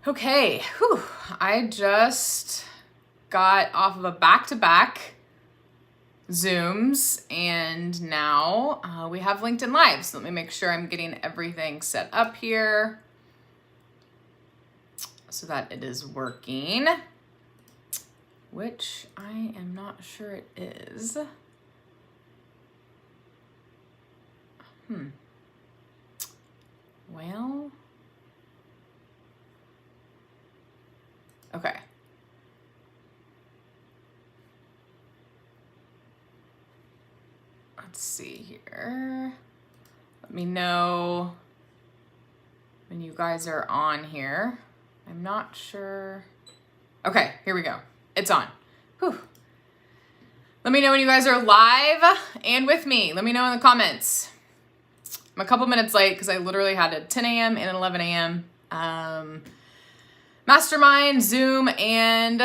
Okay, whew. I just got off of a back-to-back Zooms and now we have LinkedIn Live. So let me make sure I'm getting everything set up here so that it is working, which I am not sure it is. Well, okay. Let's see here. Let me know when you guys are on here. I'm not sure. Okay, here we go. It's on. Whew. Let me know when you guys are live and with me. Let me know in the comments. I'm a couple minutes late because I literally had a 10 a.m. and an 11 a.m. Mastermind, Zoom, and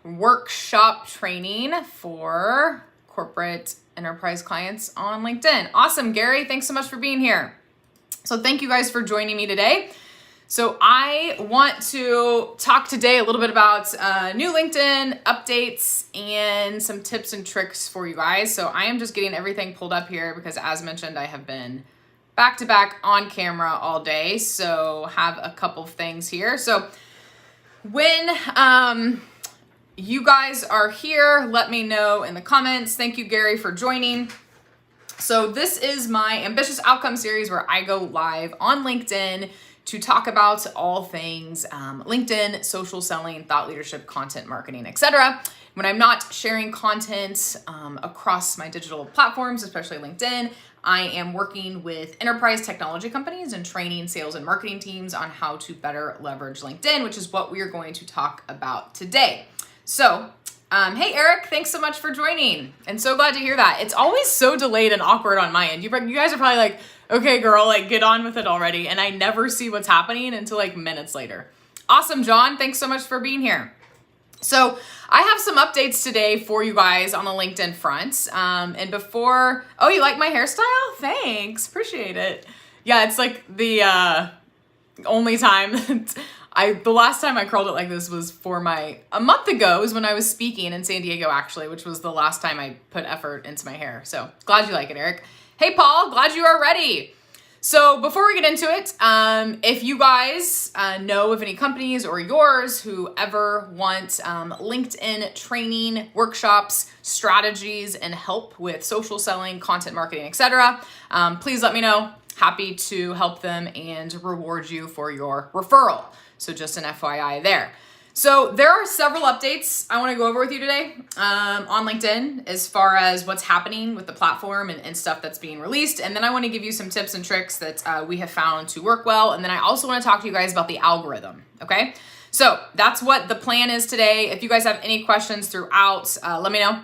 workshop training for corporate enterprise clients on LinkedIn. Awesome, Gary. Thanks so much for being here. So thank you guys for joining me today. So I want to talk today a little bit about new LinkedIn updates and some tips and tricks for you guys. So I am just getting everything pulled up here because, as mentioned, I have been back-to-back on camera all day. So have a couple of things here. So when you guys are here, let me know in the comments. Thank you, Gary, for joining. So this is my Ambitious Outcome series where I go live on LinkedIn to talk about all things LinkedIn, social selling, thought leadership, content marketing, etc. When I'm not sharing content across my digital platforms, especially LinkedIn, I am working with enterprise technology companies and training sales and marketing teams on how to better leverage LinkedIn, which is what we are going to talk about today. So, hey, Eric, thanks so much for joining. And so glad to hear that. It's always so delayed and awkward on my end. You guys are probably like, okay, girl, like get on with it already. And I never see what's happening until like minutes later. Awesome, John. Thanks so much for being here. So I have some updates today for you guys on the LinkedIn front. And before, oh, you like my hairstyle? Thanks. Appreciate it. Yeah, it's like the only time the last time I curled it like this was for a month ago was when I was speaking in San Diego, actually, which was the last time I put effort into my hair. So glad you like it, Eric. Hey, Paul, glad you are ready. So before we get into it, if you guys know of any companies or yours who ever want LinkedIn training, workshops, strategies, and help with social selling, content marketing, etc., please let me know. Happy to help them and reward you for your referral. So just an FYI there. So there are several updates I want to go over with you today on LinkedIn as far as what's happening with the platform and stuff that's being released. And then I want to give you some tips and tricks that we have found to work well. And then I also want to talk to you guys about the algorithm. Okay. So that's what the plan is today. If you guys have any questions throughout, let me know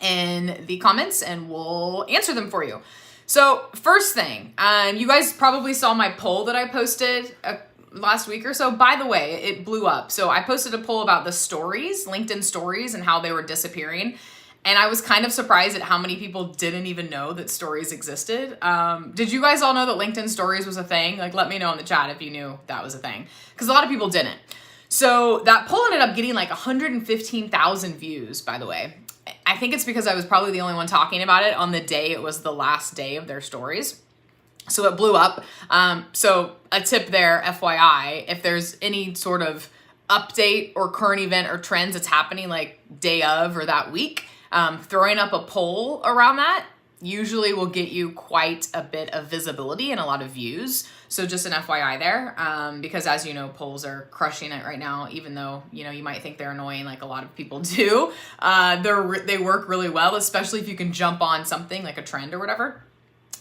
in the comments and we'll answer them for you. So first thing, you guys probably saw my poll that I posted last week or so. By the way, it blew up. So I posted a poll about the stories, LinkedIn stories, and how they were disappearing. And I was kind of surprised at how many people didn't even know that stories existed. Did you guys all know that LinkedIn stories was a thing? Like, let me know in the chat if you knew that was a thing, because a lot of people didn't. So that poll ended up getting like 115,000 views, by the way. I think it's because I was probably the only one talking about it on the day it was the last day of their stories. So it blew up. So a tip there, FYI, if there's any sort of update or current event or trends that's happening like day of or that week, throwing up a poll around that usually will get you quite a bit of visibility and a lot of views. So just an FYI there, because as you know, polls are crushing it right now, even though, you might think they're annoying like a lot of people do. They work really well, especially if you can jump on something like a trend or whatever.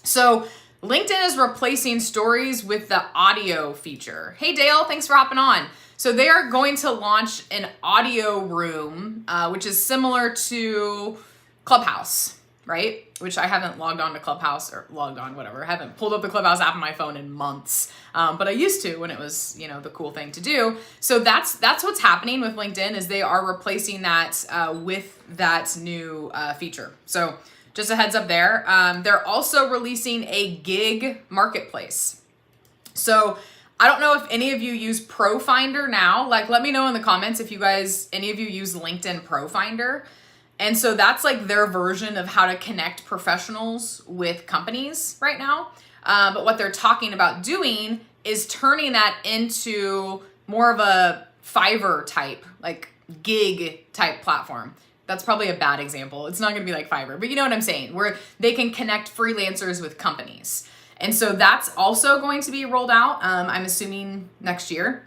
So LinkedIn is replacing stories with the audio feature. Hey, Dale, thanks for hopping on. So they are going to launch an audio room, which is similar to Clubhouse, right? Which I haven't logged on to Clubhouse or logged on, whatever. I haven't pulled up the Clubhouse app on my phone in months, but I used to when it was, the cool thing to do. So that's what's happening with LinkedIn is they are replacing that with that new feature. So just a heads up there. They're also releasing a gig marketplace. So I don't know if any of you use Pro Finder now. Like, let me know in the comments if any of you use LinkedIn Pro Finder. And so that's like their version of how to connect professionals with companies right now. But what they're talking about doing is turning that into more of a Fiverr type, like gig type platform. That's probably a bad example. It's not going to be like Fiverr, but you know what I'm saying, where they can connect freelancers with companies. And so that's also going to be rolled out, I'm assuming next year.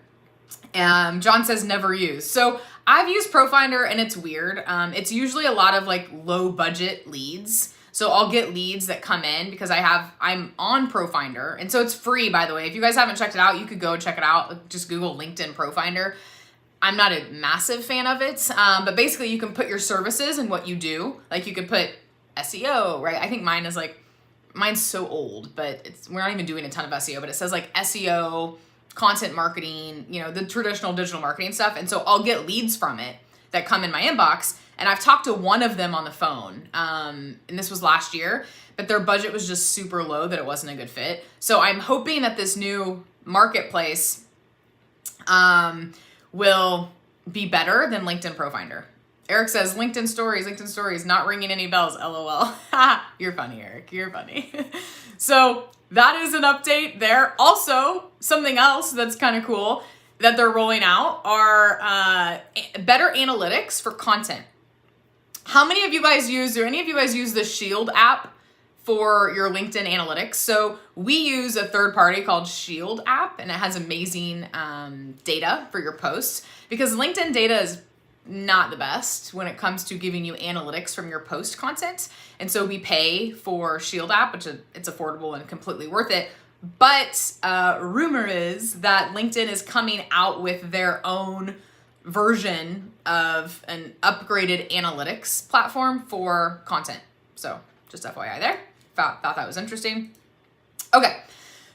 John says never used. So I've used ProFinder and it's weird. It's usually a lot of like low budget leads. So I'll get leads that come in because I'm on ProFinder. And so it's free, by the way. If you guys haven't checked it out, you could go check it out. Just Google LinkedIn ProFinder. I'm not a massive fan of it, but basically you can put your services and what you do. Like you could put SEO, right? I think mine's so old, but we're not even doing a ton of SEO, but it says like SEO, content marketing, the traditional digital marketing stuff. And so I'll get leads from it that come in my inbox. And I've talked to one of them on the phone, and this was last year, but their budget was just super low that it wasn't a good fit. So I'm hoping that this new marketplace will be better than LinkedIn ProFinder. Eric says, LinkedIn stories, not ringing any bells, LOL. You're funny, Eric, you're funny. So that is an update there. Also, something else that's kind of cool that they're rolling out are better analytics for content. How many of you guys use the Shield app for your LinkedIn analytics? So we use a third party called Shield app, and it has amazing data for your posts because LinkedIn data is not the best when it comes to giving you analytics from your post content. And so we pay for Shield app, which it's affordable and completely worth it. But rumor is that LinkedIn is coming out with their own version of an upgraded analytics platform for content. So just FYI there. Thought that was interesting. Okay,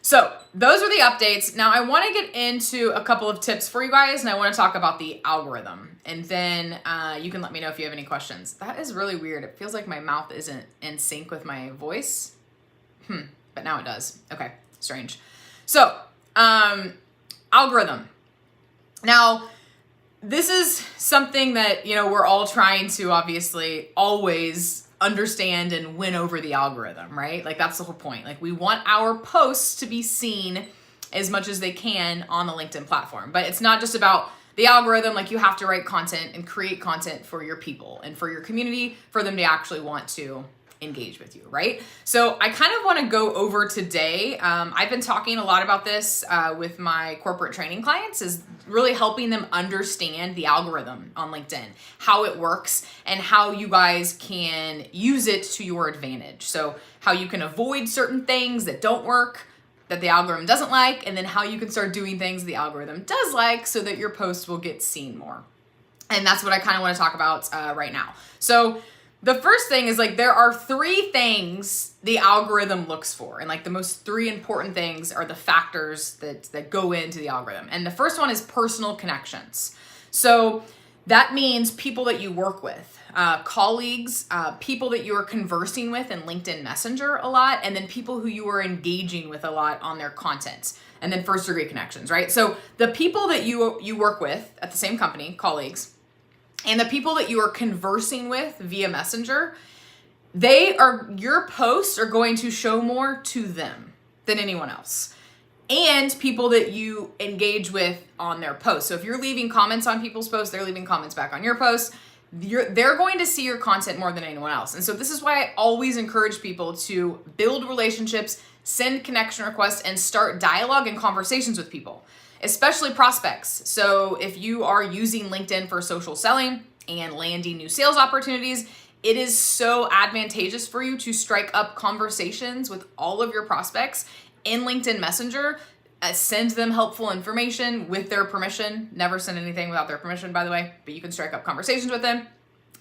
so those are the updates. Now I want to get into a couple of tips for you guys, and I want to talk about the algorithm. And then you can let me know if you have any questions. That is really weird. It feels like my mouth isn't in sync with my voice. But now it does. Okay, strange. So, algorithm. Now, this is something that, we're all trying to obviously always understand and win over the algorithm, right? Like that's the whole point. Like we want our posts to be seen as much as they can on the LinkedIn platform, but it's not just about the algorithm. Like you have to write content and create content for your people and for your community for them to actually want to engage with you, right? So I kind of want to go over today. I've been talking a lot about this with my corporate training clients, is really helping them understand the algorithm on LinkedIn, how it works, and how you guys can use it to your advantage. So how you can avoid certain things that don't work, that the algorithm doesn't like, and then how you can start doing things the algorithm does like so that your posts will get seen more. And that's what I kind of want to talk about right now. So the first thing is like there are 3 things the algorithm looks for. And like the most 3 important things are the factors that go into the algorithm. And the first one is personal connections. So that means people that you work with, colleagues, people that you are conversing with in LinkedIn Messenger a lot, and then people who you are engaging with a lot on their content. And then first degree connections, right? So the people that you work with at the same company, colleagues, and the people that you are conversing with via Messenger, your posts are going to show more to them than anyone else. And people that you engage with on their posts. So if you're leaving comments on people's posts, they're leaving comments back on your posts. They're going to see your content more than anyone else. And so this is why I always encourage people to build relationships, send connection requests, and start dialogue and conversations with people, especially prospects. So if you are using LinkedIn for social selling and landing new sales opportunities, it is so advantageous for you to strike up conversations with all of your prospects in LinkedIn Messenger. Send them helpful information with their permission. Never send anything without their permission, by the way, but you can strike up conversations with them.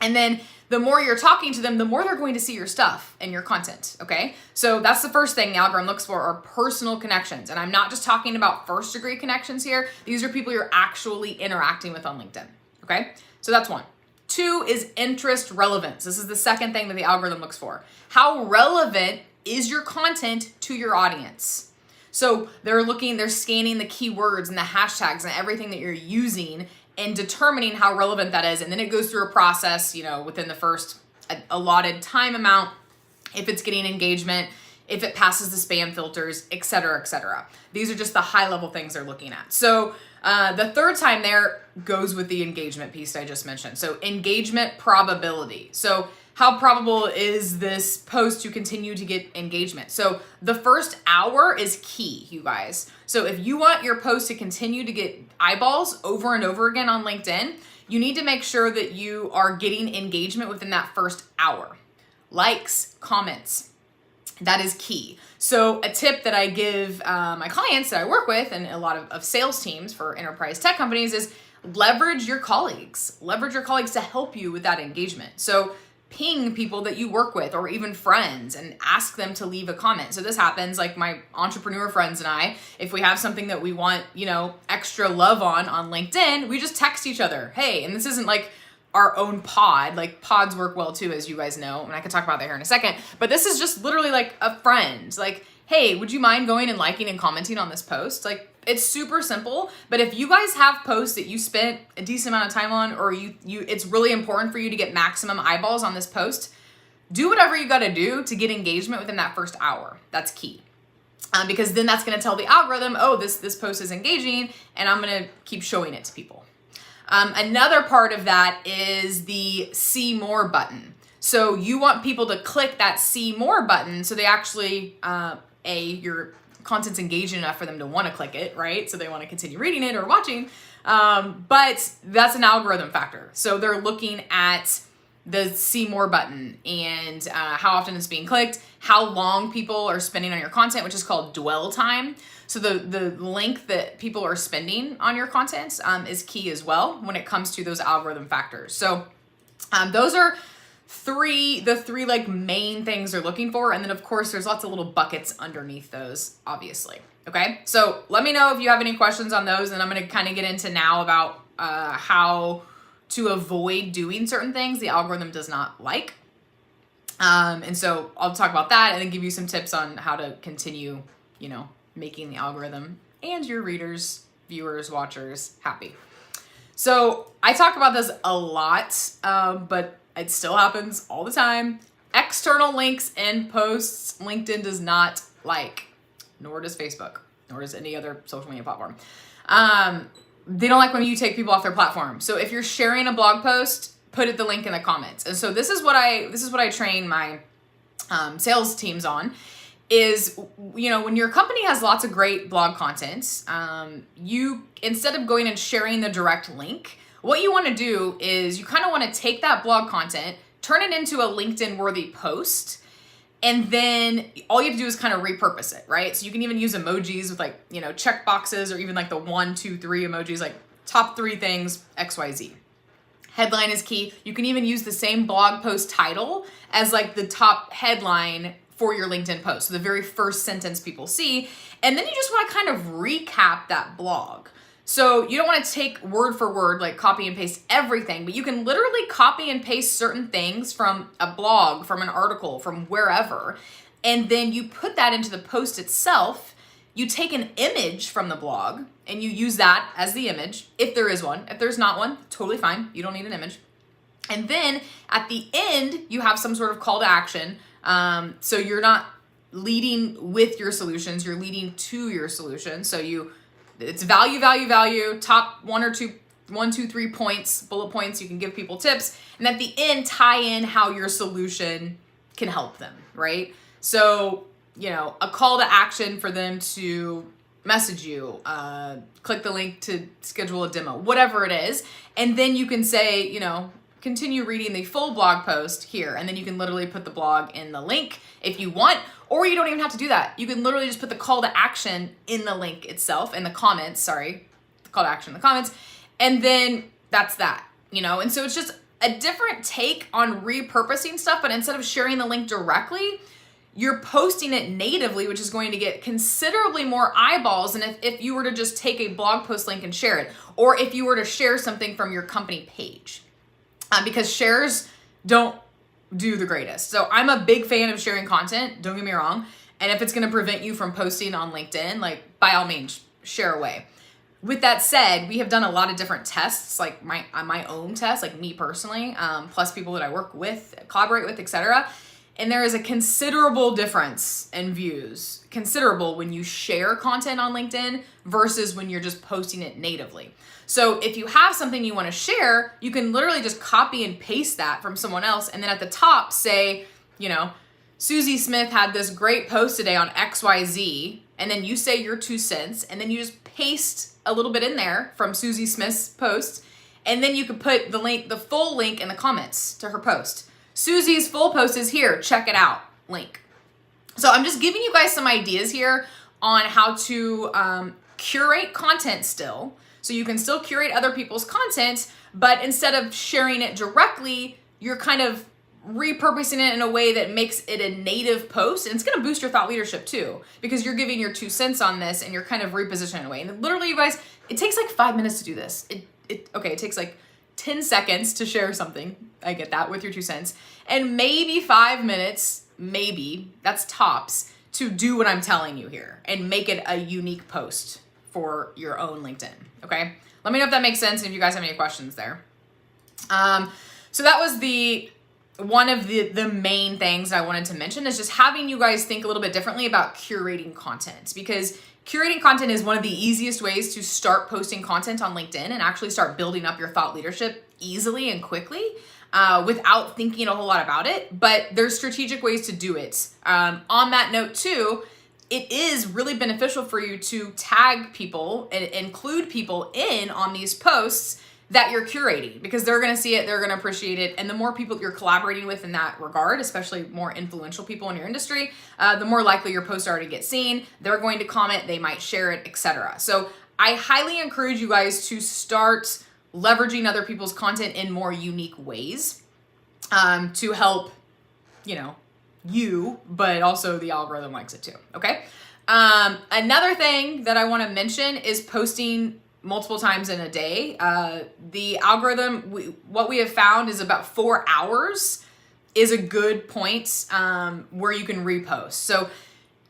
And then the more you're talking to them, the more they're going to see your stuff and your content, okay? So that's the first thing the algorithm looks for, are personal connections. And I'm not just talking about first degree connections here. These are people you're actually interacting with on LinkedIn, okay? So that's 1. 2 is interest relevance. This is the second thing that the algorithm looks for. How relevant is your content to your audience? So they're scanning the keywords and the hashtags and everything that you're using and determining how relevant that is. And then it goes through a process, within the first allotted time amount, if it's getting engagement, if it passes the spam filters, et cetera, et cetera. These are just the high level things they're looking at. So the third time there goes with the engagement piece I just mentioned. So engagement probability. So how probable is this post to continue to get engagement? So the first hour is key, you guys. So if you want your post to continue to get eyeballs over and over again on LinkedIn, you need to make sure that you are getting engagement within that first hour. Likes, comments, that is key. So a tip that I give my clients that I work with and a lot of sales teams for enterprise tech companies is leverage your colleagues. Leverage your colleagues to help you with that engagement. So ping people that you work with or even friends and ask them to leave a comment. So this happens like my entrepreneur friends and I, if we have something that we want, extra love on LinkedIn, we just text each other. Hey, and this isn't like our own pod, like pods work well too, as you guys know, and I can talk about that here in a second, but this is just literally like a friend, like, hey, would you mind going and liking and commenting on this post? Like, it's super simple, but if you guys have posts that you spent a decent amount of time on, or it's really important for you to get maximum eyeballs on this post, do whatever you gotta do to get engagement within that first hour. That's key. Because then that's gonna tell the algorithm, oh, this post is engaging, and I'm gonna keep showing it to people. Another part of that is the see more button. So you want people to click that see more button so they actually, your content's engaging enough for them to want to click it, right? So they want to continue reading it or watching. But that's an algorithm factor. So they're looking at the see more button and how often it's being clicked, how long people are spending on your content, which is called dwell time. So the length that people are spending on your content is key as well when it comes to those algorithm factors. So those are the three like main things they're looking for. And then of course there's lots of little buckets underneath those, obviously. Okay, so let me know if you have any questions on those, and I'm gonna kind of get into now about how to avoid doing certain things the algorithm does not like. And so I'll talk about that and then give you some tips on how to continue, making the algorithm and your readers, viewers, watchers happy. So I talk about this a lot, but it still happens all the time. External links and posts LinkedIn does not like, nor does Facebook, nor does any other social media platform. They don't like when you take people off their platform. So if you're sharing a blog post, put the link in the comments. And so this is what I train my sales teams on. Is, when your company has lots of great blog content, you, instead of going and sharing the direct link, what you want to do is you kind of want to take that blog content, turn it into a LinkedIn worthy post, and then all you have to do is kind of repurpose it, right? So you can even use emojis with like, check boxes, or even like the 1, 2, 3 emojis, like top 3 things, XYZ. Headline is key. You can even use the same blog post title as like the top headline for your LinkedIn post. So the very first sentence people see, and then you just want to kind of recap that blog. So you don't want to take word for word, like copy and paste everything, but you can literally copy and paste certain things from a blog, from an article, from wherever, and then you put that into the post itself. You take an image from the blog and you use that as the image, if there is one. If there's not one, totally fine. You don't need an image. And then at the end, you have some sort of call to action. So you're not leading with your solutions, you're leading to your solution. So it's value, top 1, 2, 3 points, bullet points. You can give people tips. And at the end, tie in how your solution can help them, right? So, a call to action for them to message you, click the link to schedule a demo, whatever it is. And then you can say, continue reading the full blog post here. And then you can literally put the blog in the link if you want, or you don't even have to do that. You can literally just put the call to action in the link itself, in the comments, the call to action in the comments. And then that's that, And so it's just a different take on repurposing stuff, but instead of sharing the link directly, you're posting it natively, which is going to get considerably more eyeballs than if you were to just take a blog post link and share it, or if you were to share something from your company page. Because shares don't do the greatest. So I'm a big fan of sharing content, don't get me wrong. And if it's going to prevent you from posting on LinkedIn, like by all means, share away. With that said, we have done a lot of different tests, like my own test, like me personally, plus people that I work with, collaborate with, etc. And there is a considerable difference in views, considerable when you share content on LinkedIn versus when you're just posting it natively. So if you have something you want to share, you can literally just copy and paste that from someone else. And then at the top say, you know, Susie Smith had this great post today on XYZ. And then you say your 2 cents. And then you just paste a little bit in there from Susie Smith's post. And then you can put the link, the full link in the comments to her post. Susie's full post is here. Check it out. Link. So I'm just giving you guys some ideas here on how to curate content still. So you can still curate other people's content, but instead of sharing it directly, you're kind of repurposing it in a way that makes it a native post. And it's going to boost your thought leadership too, because you're giving your 2 cents on this and you're kind of repositioning it in a way. And literally, you guys, it takes like 5 minutes to do this. It takes like 10 seconds to share something. I get that, with your 2 cents. And maybe 5 minutes, maybe, that's tops, to do what I'm telling you here and make it a unique post for your own LinkedIn. Okay. Let me know if that makes sense and if you guys have any questions there. So that was one of the main things I wanted to mention, is just having you guys think a little bit differently about curating content, because curating content is one of the easiest ways to start posting content on LinkedIn and actually start building up your thought leadership easily and quickly without thinking a whole lot about it. But there's strategic ways to do it. On that note too, it is really beneficial for you to tag people and include people in on these posts that you're curating, because they're going to see it, they're going to appreciate it. And the more people you're collaborating with in that regard, especially more influential people in your industry, the more likely your posts are to get seen. They're going to comment, they might share it, etc. So I highly encourage you guys to start leveraging other people's content in more unique ways to help, you, but also the algorithm likes it too. Okay. Another thing that I want to mention is posting multiple times in a day. The algorithm, what we have found is about 4 hours is a good point where you can repost. So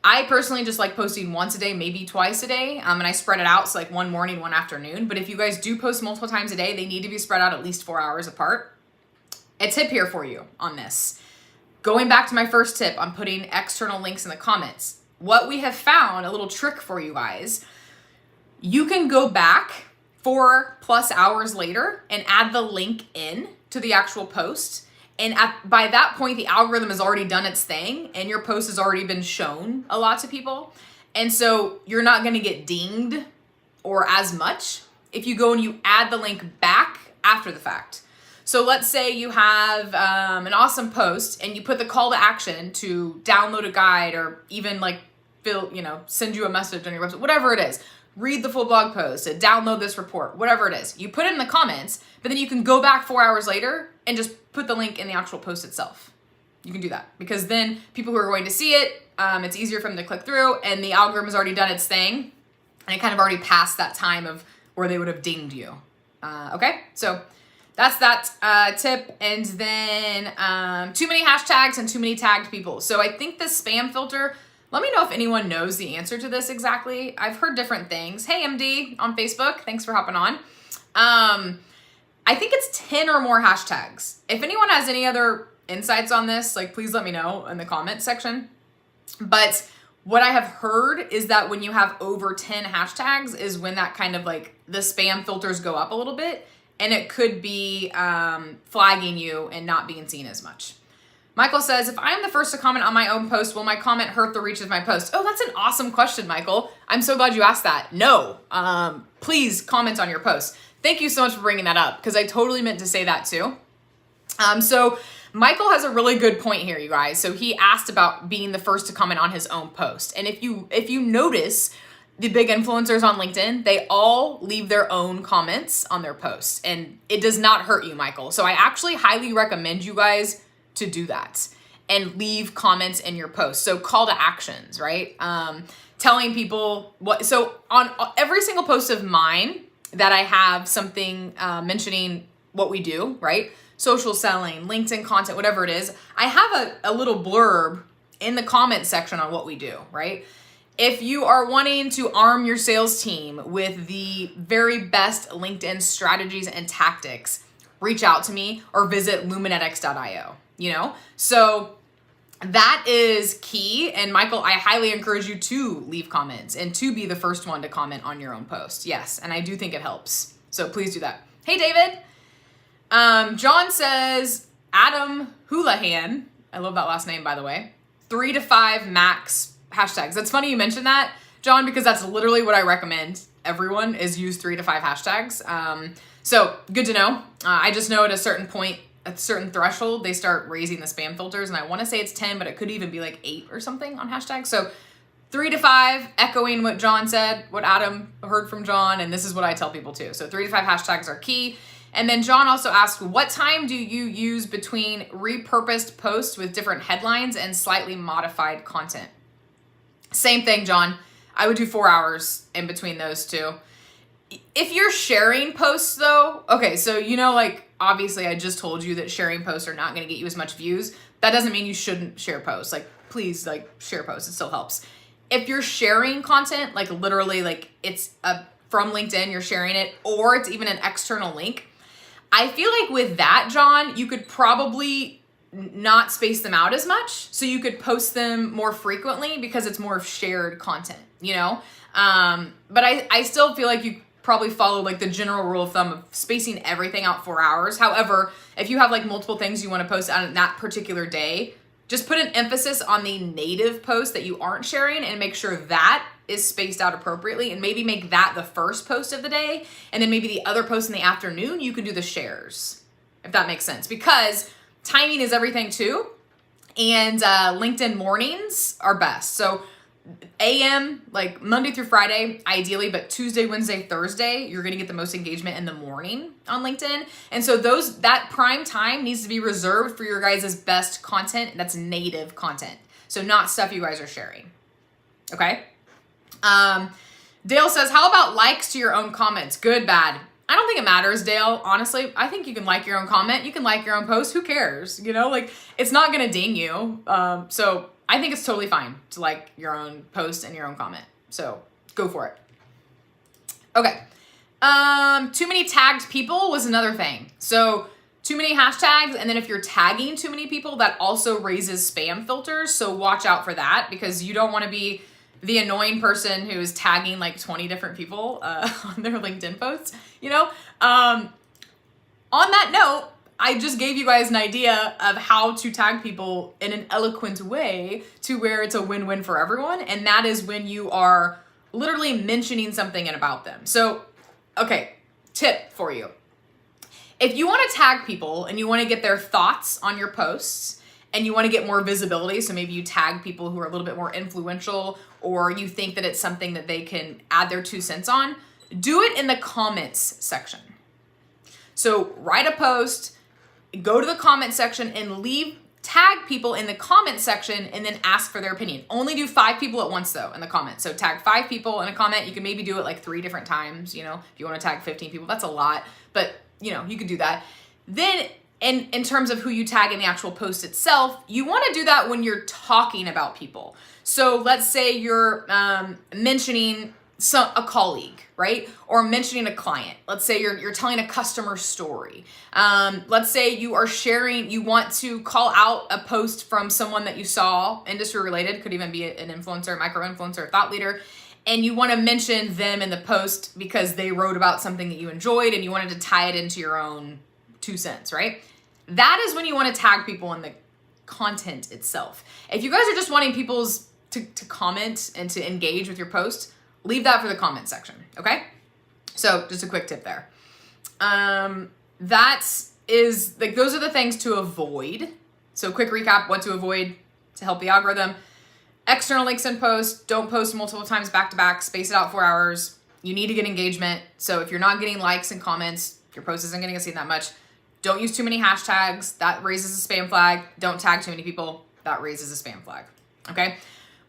I personally just like posting once a day, maybe twice a day. And I spread it out. So like one morning, one afternoon. But if you guys do post multiple times a day, they need to be spread out at least 4 hours apart. A tip here for you on this. Going back to my first tip on putting external links in the comments. What we have found, a little trick for you guys, you can go back 4+ hours later and add the link in to the actual post. And by that point, the algorithm has already done its thing and your post has already been shown a lot to people. And so you're not going to get dinged or as much if you go and you add the link back after the fact. So let's say you have an awesome post and you put the call to action to download a guide or even like send you a message on your website, whatever it is. Read the full blog post, download this report, whatever it is. You put it in the comments, but then you can go back 4 hours later and just put the link in the actual post itself. You can do that because then people who are going to see it, it's easier for them to click through, and the algorithm has already done its thing and it kind of already passed that time of where they would have dinged you. Okay, so that's that tip. And then too many hashtags and too many tagged people. So I think the spam filter, let me know if anyone knows the answer to this exactly. I've heard different things. Hey, MD on Facebook, thanks for hopping on. I think it's 10 or more hashtags. If anyone has any other insights on this, like please let me know in the comment section. But what I have heard is that when you have over 10 hashtags is when that kind of like the spam filters go up a little bit, and it could be flagging you and not being seen as much. Michael says, if I am the first to comment on my own post, will my comment hurt the reach of my post? Oh, that's an awesome question, Michael. I'm so glad you asked that. No, please comment on your post. Thank you so much for bringing that up because I totally meant to say that too. So Michael has a really good point here, you guys. So he asked about being the first to comment on his own post. And if you notice, the big influencers on LinkedIn, they all leave their own comments on their posts, and it does not hurt you, Michael. So I actually highly recommend you guys to do that and leave comments in your post. So call to actions, right? Telling people what, so on every single post of mine that I have something mentioning what we do, right? Social selling, LinkedIn content, whatever it is, I have a little blurb in the comment section on what we do, right? If you are wanting to arm your sales team with the very best LinkedIn strategies and tactics, reach out to me or visit luminetics.io, you know? So that is key. And Michael, I highly encourage you to leave comments and to be the first one to comment on your own post. Yes, and I do think it helps. So please do that. Hey, David. John says, Adam Houlihan, I love that last name, by the way, 3 to 5 max hashtags. That's funny you mentioned that, John, because that's literally what I recommend everyone is use 3 to 5 hashtags. So good to know. I just know at a certain point, at a certain threshold, they start raising the spam filters, and I want to say it's 10, but it could even be like 8 or something on hashtags. So 3 to 5, echoing what John said, what Adam heard from John, and this is what I tell people too. So 3 to 5 hashtags are key. And then John also asked, what time do you use between repurposed posts with different headlines and slightly modified content? Same thing, John. I would do 4 hours in between those two. If you're sharing posts though, okay, so you know, like obviously I just told you that sharing posts are not going to get you as much views. That doesn't mean you shouldn't share posts. Like please like share posts. It still helps. If you're sharing content, like literally like it's from LinkedIn, you're sharing it, or it's even an external link, I feel like with that, John, you could probably not space them out as much. So you could post them more frequently because it's more of shared content, you know? But I still feel like you probably follow like the general rule of thumb of spacing everything out 4 hours. However, if you have like multiple things you want to post on that particular day, just put an emphasis on the native post that you aren't sharing and make sure that is spaced out appropriately, and maybe make that the first post of the day, and then maybe the other post in the afternoon, you can do the shares, if that makes sense, because timing is everything too, and LinkedIn mornings are best. So AM, like Monday through Friday, ideally, but Tuesday, Wednesday, Thursday, you're gonna get the most engagement in the morning on LinkedIn. And so that prime time needs to be reserved for your guys' best content that's native content. So not stuff you guys are sharing, okay? Dale says, how about likes to your own comments? Good, bad? I don't think it matters, Dale. Honestly, I think you can like your own comment. You can like your own post. Who cares? You know, like it's not going to ding you. So I think it's totally fine to like your own post and your own comment. So go for it. Okay. Too many tagged people was another thing. So too many hashtags. And then if you're tagging too many people, that also raises spam filters. So watch out for that, because you don't want to be the annoying person who is tagging like 20 different people on their LinkedIn posts, you know? On that note, I just gave you guys an idea of how to tag people in an eloquent way to where it's a win-win for everyone. And that is when you are literally mentioning something about them. So, okay, tip for you. If you want to tag people and you want to get their thoughts on your posts, and you want to get more visibility, so maybe you tag people who are a little bit more influential, or you think that it's something that they can add their 2 cents on, do it in the comments section. So write a post, go to the comment section and tag people in the comment section, and then ask for their opinion. Only do 5 people at once though in the comments. So tag 5 people in a comment. You can maybe do it like 3 different times, you know, if you want to tag 15 people, that's a lot, but you know, you could do that. Then in terms of who you tag in the actual post itself, you want to do that when you're talking about people. So let's say you're mentioning a colleague, right? Or mentioning a client. Let's say you're telling a customer story. Let's say you want to call out a post from someone that you saw, industry related, could even be an influencer, micro-influencer, thought leader, and you want to mention them in the post because they wrote about something that you enjoyed and you wanted to tie it into your own 2 cents, right? That is when you want to tag people in the content itself. If you guys are just wanting people to comment and to engage with your post, leave that for the comment section, okay? So just a quick tip there. Those are the things to avoid. So quick recap, what to avoid to help the algorithm. External links in posts, don't post multiple times back to back, space it out 4 hours. You need to get engagement. So if you're not getting likes and comments, your post isn't getting seen that much. Don't use too many hashtags. That raises a spam flag. Don't tag too many people. That raises a spam flag. Okay.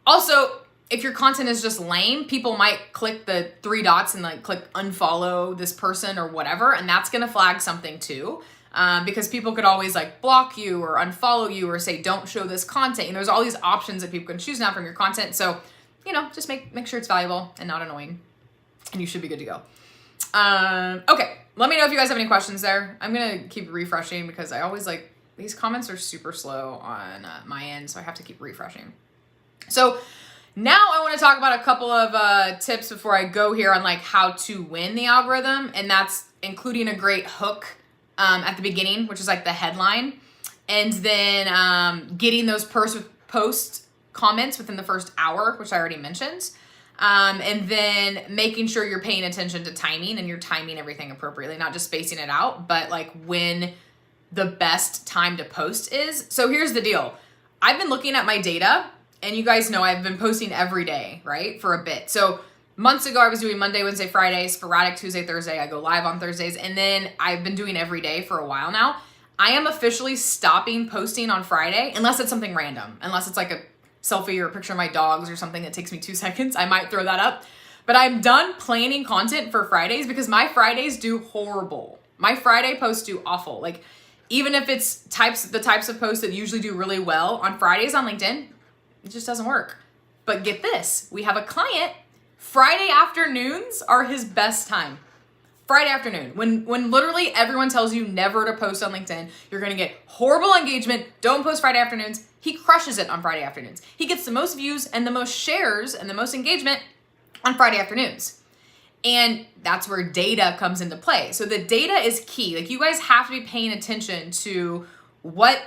Also, if your content is just lame, people might click the 3 dots and like click unfollow this person or whatever, and that's going to flag something too. because people could always like block you or unfollow you or say, don't show this content. And there's all these options that people can choose now from your content. So, you know, just make sure it's valuable and not annoying, and you should be good to go. Okay. Let me know if you guys have any questions there. I'm going to keep refreshing because I always like, these comments are super slow on my end. So I have to keep refreshing. So now I want to talk about a couple of tips before I go here on like how to win the algorithm. And that's including a great hook at the beginning, which is like the headline. And then getting those post comments within the first hour, which I already mentioned. And then making sure you're paying attention to timing and you're timing everything appropriately, not just spacing it out, but like when the best time to post is. So here's the deal. I've been looking at my data, and you guys know I've been posting every day, right? For a bit. So months ago, I was doing Monday, Wednesday, Friday, sporadic Tuesday, Thursday. I go live on Thursdays. And then I've been doing every day for a while now. I am officially stopping posting on Friday, unless it's something random, unless it's like a selfie or a picture of my dogs or something that takes me 2 seconds. I might throw that up. But I'm done planning content for Fridays because my Fridays do horrible. My Friday posts do awful. Like, even if it's the types of posts that usually do really well on Fridays on LinkedIn, it just doesn't work. But get this, we have a client, Friday afternoons are his best time. Friday afternoon, when literally everyone tells you never to post on LinkedIn, you're gonna get horrible engagement, don't post Friday afternoons. He crushes it on Friday afternoons. He gets the most views and the most shares and the most engagement on Friday afternoons. And that's where data comes into play. So the data is key. Like, you guys have to be paying attention to what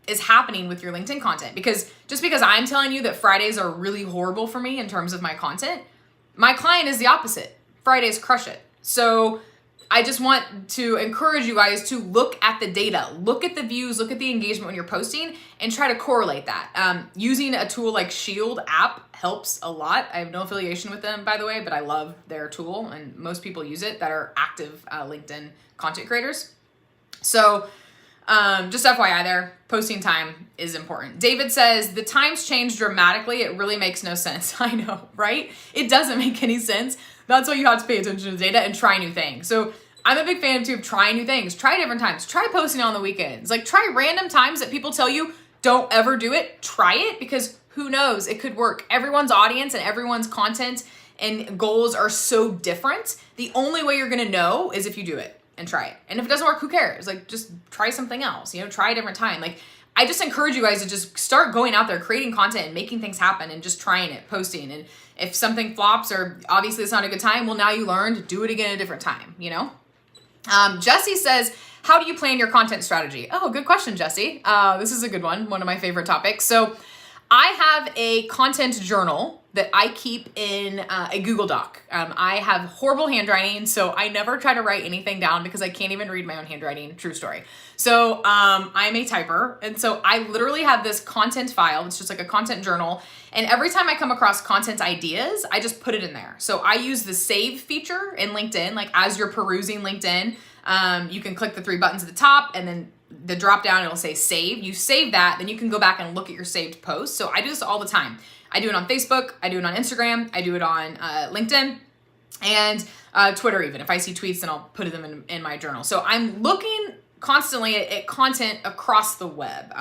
is happening with your LinkedIn content, because just because I'm telling you that Fridays are really horrible for me in terms of my content, my client is the opposite. Fridays crush it. So I just want to encourage you guys to look at the data, look at the views, look at the engagement when you're posting, and try to correlate that. Using a tool like Shield app helps a lot. I have no affiliation with them, by the way, but I love their tool, and most people use it that are active LinkedIn content creators. So just FYI there, posting time is important. David says, the times change dramatically. It really makes no sense. I know, right? It doesn't make any sense. That's why you have to pay attention to data and try new things. So I'm a big fan too of trying new things. Try different times. Try posting on the weekends. Like, try random times that people tell you don't ever do it. Try it, because who knows? It could work. Everyone's audience and everyone's content and goals are so different. The only way you're going to know is if you do it and try it. And if it doesn't work, who cares? Like, just try something else, try a different time. Like, I just encourage you guys to just start going out there, creating content and making things happen and just trying it, posting. And if something flops or obviously it's not a good time, well, now you learned, do it again at a different time, Jesse says, how do you plan your content strategy? Oh, good question, Jesse. This is a good one of my favorite topics. So I have a content journal that I keep in a Google Doc. I have horrible handwriting, so I never try to write anything down because I can't even read my own handwriting. True story. So I'm a typer, and so I literally have this content file. It's just like a content journal, and every time I come across content ideas, I just put it in there. So I use the save feature in LinkedIn. Like, as you're perusing LinkedIn, you can click the 3 buttons at the top, and then the drop down, it'll say save. You save that, then you can go back and look at your saved posts. So I do this all the time. I do it on Facebook, I do it on Instagram, I do it on LinkedIn, and Twitter even. If I see tweets, then I'll put them in my journal. So I'm looking constantly at content across the web,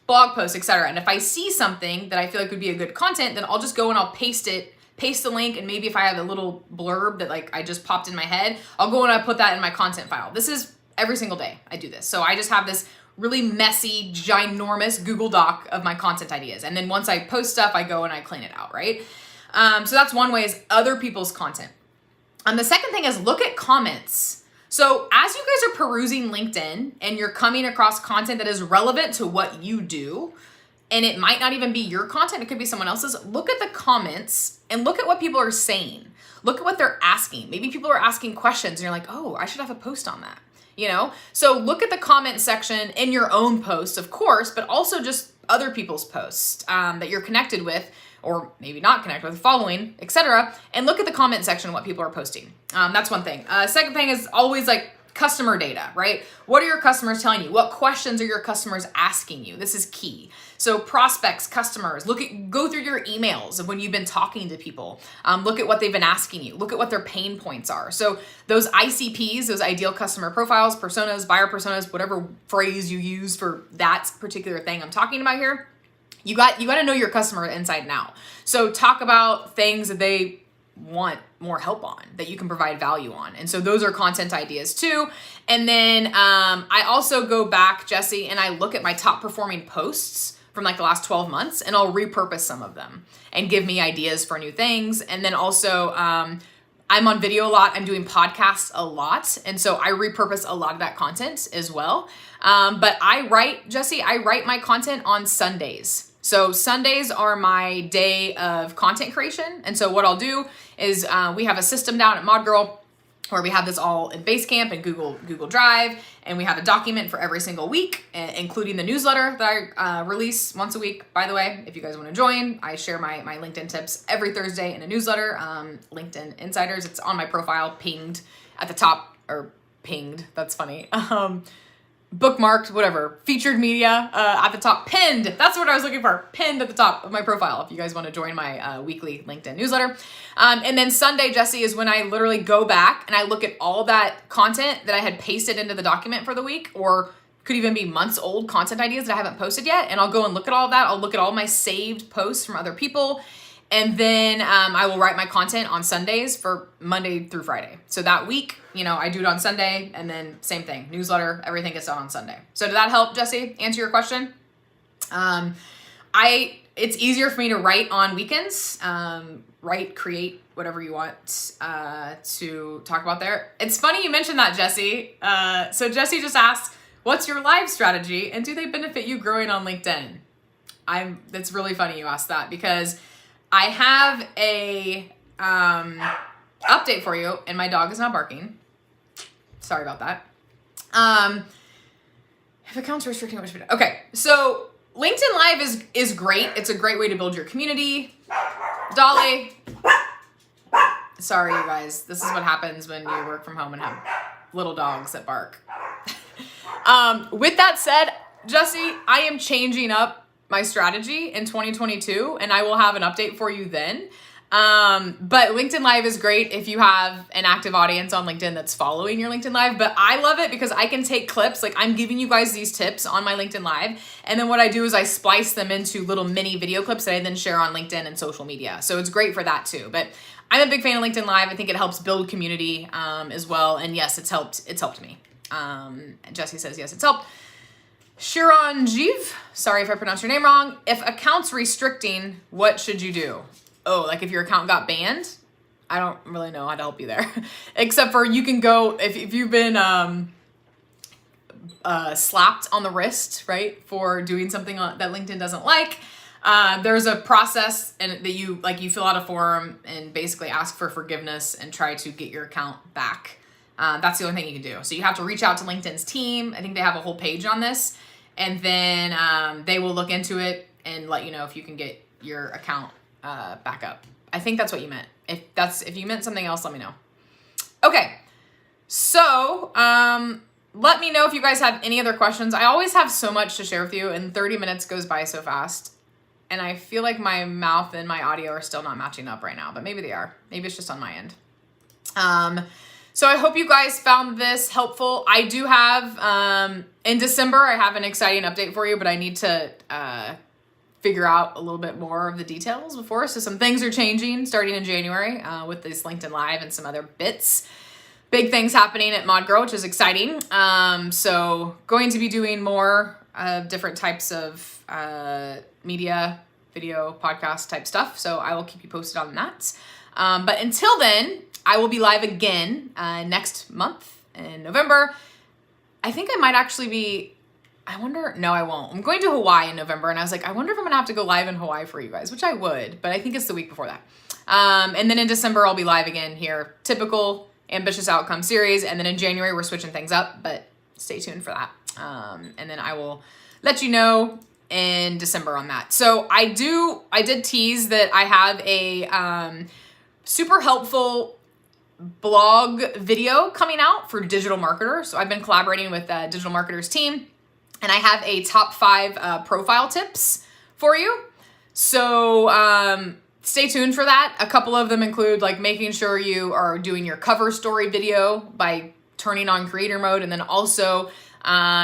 blog posts, etc. And if I see something that I feel like would be a good content, then I'll just go and I'll paste the link, and maybe if I have a little blurb that like I just popped in my head, I'll go and I put that in my content file. This is every single day I do this. So I just have this really messy, ginormous Google Doc of my content ideas. And then once I post stuff, I go and I clean it out, right? So that's one way, is other people's content. The second thing is look at comments. So as you guys are perusing LinkedIn and you're coming across content that is relevant to what you do, and it might not even be your content, it could be someone else's, look at the comments and look at what people are saying. Look at what they're asking. Maybe people are asking questions and you're like, oh, I should have a post on that. So look at the comment section in your own posts, of course, but also just other people's posts that you're connected with, or maybe not connected with, following, etc. And look at the comment section, what people are posting. That's one thing. Second thing is always like customer data, right? What are your customers telling you? What questions are your customers asking you? This is key. So prospects, customers, go through your emails of when you've been talking to people. Look at what they've been asking you. Look at what their pain points are. So those ICPs, those ideal customer profiles, personas, buyer personas, whatever phrase you use for that particular thing I'm talking about here, you got to know your customer inside and out. So talk about things that they want more help on, that you can provide value on. And so those are content ideas too. And then I also go back, Jesse, and I look at my top performing posts from like the last 12 months, and I'll repurpose some of them and give me ideas for new things. And then also I'm on video a lot. I'm doing podcasts a lot. And so I repurpose a lot of that content as well. But I write my content on Sundays. So Sundays are my day of content creation. And so what I'll do is we have a system down at ModGirl where we have this all in Basecamp and Google Drive, and we have a document for every single week, including the newsletter that I release once a week. By the way, if you guys want to join, I share my LinkedIn tips every Thursday in a newsletter, LinkedIn Insiders. It's on my profile, pinged at the top, or pinged, that's funny. Bookmarked, whatever, featured media at the top, pinned. That's what I was looking for, pinned at the top of my profile if you guys want to join my weekly LinkedIn newsletter. And then Sunday, Jesse, is when I literally go back and I look at all that content that I had pasted into the document for the week, or could even be months old content ideas that I haven't posted yet. And I'll go and look at all of that. I'll look at all my saved posts from other people. And then I will write my content on Sundays for Monday through Friday. So that week, I do it on Sunday, and then same thing, newsletter, everything gets done on Sunday. So did that help, Jesse, answer your question? It's easier for me to write on weekends, create, whatever you want to talk about there. It's funny you mentioned that, Jesse. So Jesse just asked, what's your live strategy, and do they benefit you growing on LinkedIn? That's really funny you asked that, because I have a update for you, and my dog is not barking. Sorry about that. If accounts are restricting, what should we do? Okay, so LinkedIn Live is great. It's a great way to build your community. Dolly. Sorry, you guys. This is what happens when you work from home and have little dogs that bark. With that said, Jesse, I am changing up my strategy in 2022, and I will have an update for you then. But LinkedIn Live is great if you have an active audience on LinkedIn that's following your LinkedIn Live. But I love it because I can take clips, like I'm giving you guys these tips on my LinkedIn Live. And then what I do is I splice them into little mini video clips that I then share on LinkedIn and social media. So it's great for that too. But I'm a big fan of LinkedIn Live. I think it helps build community as well. And yes, it's helped me. Jesse says, yes, it's helped. Shiranjiv, sorry if I pronounced your name wrong. If accounts restricting, what should you do? Oh, like if your account got banned? I don't really know how to help you there. Except for you can go, if you've been slapped on the wrist, right, for doing something that LinkedIn doesn't like, there's a process and that you fill out a form and basically ask for forgiveness and try to get your account back. That's the only thing you can do. So you have to reach out to LinkedIn's team. I think they have a whole page on this. And then they will look into it and let you know if you can get your account back up. I think that's what you meant. If you meant something else, let me know. Okay. So let me know if you guys have any other questions. I always have so much to share with you, and 30 minutes goes by so fast. And I feel like my mouth and my audio are still not matching up right now, but maybe they are. Maybe it's just on my end. So I hope you guys found this helpful. I do have, in December, I have an exciting update for you, but I need to figure out a little bit more of the details before. So some things are changing starting in January with this LinkedIn Live and some other bits. Big things happening at ModGirl, which is exciting. So going to be doing more different types of media, video, podcast type stuff. So I will keep you posted on that. But until then, I will be live again next month in November. I think I might actually be, no, I won't. I'm going to Hawaii in November, and I was like, I wonder if I'm gonna have to go live in Hawaii for you guys, which I would, but I think it's the week before that. And then in December, I'll be live again here. Typical Ambitious Outcome series. And then in January, we're switching things up, but stay tuned for that. And then I will let you know in December on that. So I did tease that I have a super helpful blog video coming out for digital marketers. So I've been collaborating with the digital marketers team, and I have a top 5 profile tips for you. So stay tuned for that. A couple of them include like making sure you are doing your cover story video by turning on creator mode, and then also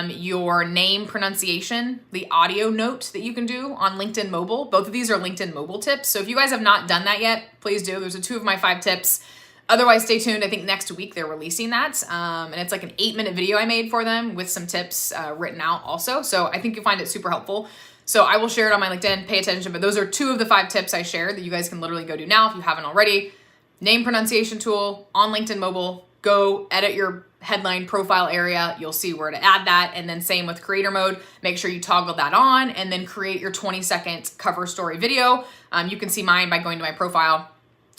your name pronunciation, the audio note that you can do on LinkedIn Mobile. Both of these are LinkedIn Mobile tips. So if you guys have not done that yet, please do. Those are 2 of my 5 tips. Otherwise, stay tuned. I think next week they're releasing that. And it's like an 8-minute video I made for them with some tips written out also. So I think you'll find it super helpful. So I will share it on my LinkedIn, pay attention. But those are 2 of the 5 tips I shared that you guys can literally go do now if you haven't already. Name pronunciation tool on LinkedIn Mobile. Go edit your headline profile area. You'll see where to add that. And then same with creator mode. Make sure you toggle that on and then create your 20-second cover story video. You can see mine by going to my profile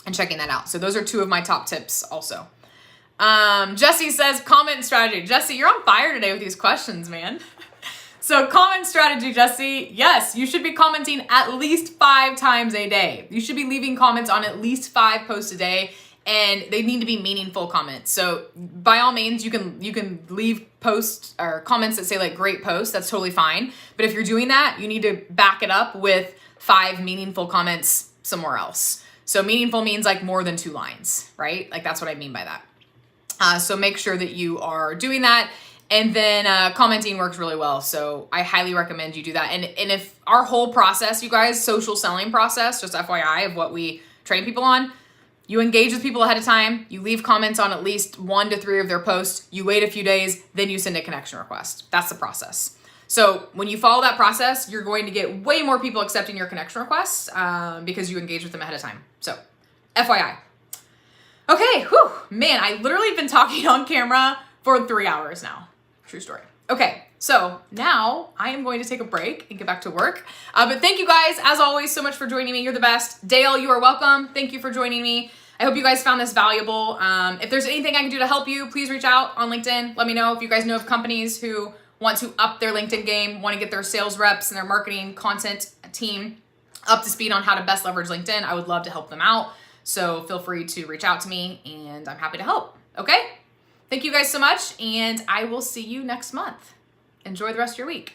and checking that out. So those are 2 of my top tips also. Jesse says comment strategy. Jesse, you're on fire today with these questions, man. So comment strategy, Jesse. Yes, you should be commenting at least 5 times a day. You should be leaving comments on at least 5 posts a day, and they need to be meaningful comments. So by all means, you can leave posts or comments that say like great post. That's totally fine. But if you're doing that, you need to back it up with 5 meaningful comments somewhere else. So meaningful means like more than 2 lines, right? Like that's what I mean by that. So make sure that you are doing that. And then commenting works really well. So I highly recommend you do that. And if our whole process, you guys, social selling process, just FYI of what we train people on, you engage with people ahead of time, you leave comments on at least 1 to 3 of their posts, you wait a few days, then you send a connection request. That's the process. So when you follow that process, you're going to get way more people accepting your connection requests because you engage with them ahead of time. So FYI. Okay, whew, man, I literally have been talking on camera for 3 hours now. True story. Okay, so now I am going to take a break and get back to work. But thank you guys, as always, so much for joining me. You're the best. Dale, you are welcome. Thank you for joining me. I hope you guys found this valuable. If there's anything I can do to help you, please reach out on LinkedIn. Let me know if you guys know of companies who want to up their LinkedIn game, want to get their sales reps and their marketing content team up to speed on how to best leverage LinkedIn. I would love to help them out. So feel free to reach out to me and I'm happy to help. Okay? Thank you guys so much, and I will see you next month. Enjoy the rest of your week.